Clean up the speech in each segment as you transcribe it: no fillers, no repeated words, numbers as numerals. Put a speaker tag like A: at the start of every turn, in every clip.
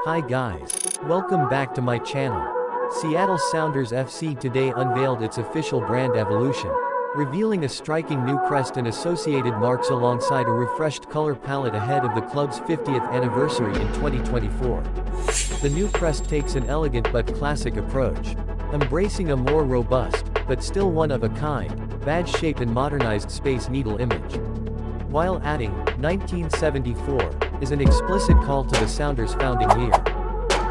A: Hi guys. Welcome back to my channel. Seattle Sounders FC today unveiled its official brand evolution, revealing a striking new crest and associated marks alongside a refreshed color palette ahead of the club's 50th anniversary in 2024. The new crest takes an elegant but classic approach, embracing a more robust, but still one-of-a-kind, badge shape and modernized Space Needle image. While adding 1974 is an explicit call to the Sounders' founding year.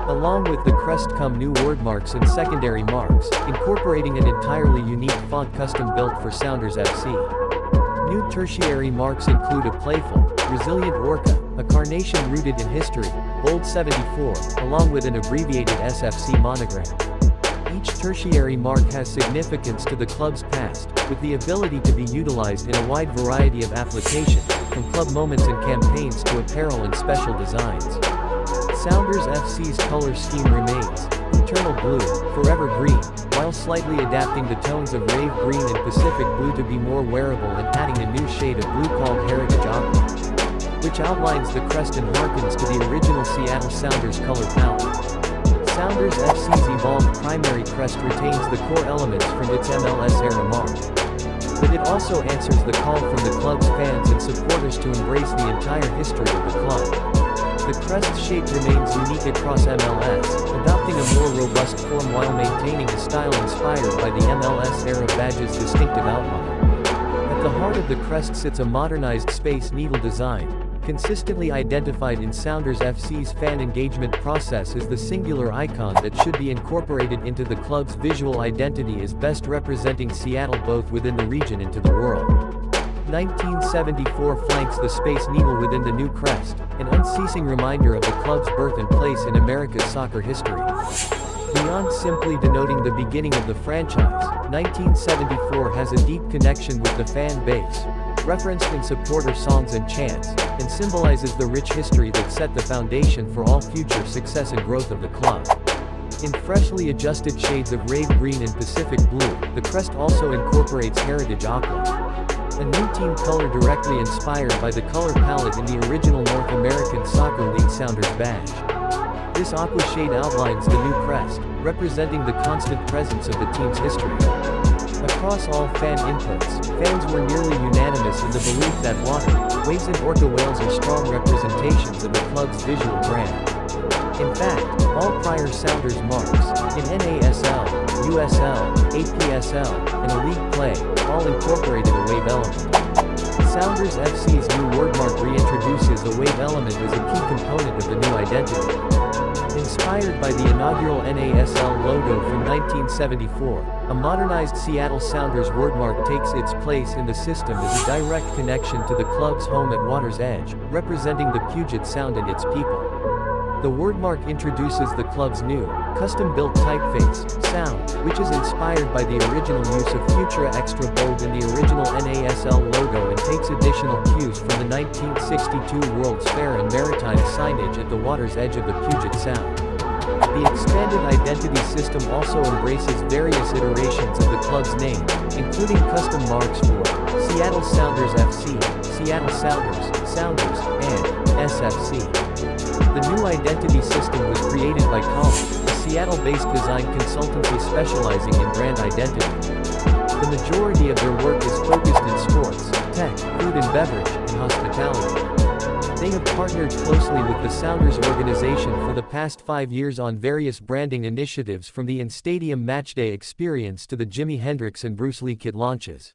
A: Along with the crest come new wordmarks and secondary marks, incorporating an entirely unique font custom-built for Sounders FC. New tertiary marks include a playful, resilient orca, a carnation rooted in history, bold 74, along with an abbreviated SFC monogram. Each tertiary mark has significance to the club's past, with the ability to be utilized in a wide variety of applications, from club moments and campaigns to apparel and special designs. Sounders FC's color scheme remains eternal blue, forever green, while slightly adapting the tones of rave green and Pacific blue to be more wearable and adding a new shade of blue called Heritage Aqua, which outlines the crest and harkens to the original Seattle Sounders color palette. Sounders FC's evolved primary crest retains the core elements from its MLS-era mark, but it also answers the call from the club's fans and supporters to embrace the entire history of the club. The crest shape remains unique across MLS, adopting a more robust form while maintaining a style inspired by the MLS-era badge's distinctive outline. At the heart of the crest sits a modernized Space Needle design, consistently identified in Sounders FC's fan engagement process as the singular icon that should be incorporated into the club's visual identity as best representing Seattle both within the region and to the world. 1974 flanks the Space Needle within the new crest, an unceasing reminder of the club's birth and place in America's soccer history. Beyond simply denoting the beginning of the franchise, 1974 has a deep connection with the fan base, referenced in supporter songs and chants, and symbolizes the rich history that set the foundation for all future success and growth of the club. In freshly adjusted shades of rave green and Pacific blue, the crest also incorporates Heritage Aqua, a new team color directly inspired by the color palette in the original North American Soccer League Sounders badge. This aqua shade outlines the new crest, representing the constant presence of the team's history. Across all fan inputs, fans were nearly unanimous in the belief that water, waves and orca whales are strong representations of the club's visual brand. In fact, all prior Sounders marks, in NASL, USL, APSL, and a league play, all incorporated a wave element. Sounders FC's new wordmark reintroduces a wave element as a key component of the new identity. Inspired by the inaugural NASL logo from 1974, a modernized Seattle Sounders wordmark takes its place in the system as a direct connection to the club's home at water's edge, representing the Puget Sound and its people. The wordmark introduces the club's new, custom-built typeface, Sound, which is inspired by the original use of Futura Extra Bold in the original NASL logo and takes additional cues from the 1962 World's Fair and Maritime signage at the water's edge of the Puget Sound. The expanded identity system also embraces various iterations of the club's name, including custom marks for Seattle Sounders FC, Seattle Sounders, Sounders, and SFC. The new identity system was created by Colin, a Seattle-based design consultancy specializing in brand identity. The majority of their work is focused in sports, tech, food and beverage, and hospitality. They have partnered closely with the Sounders organization for the past 5 years on various branding initiatives from the in-stadium matchday experience to the Jimi Hendrix and Bruce Lee kit launches.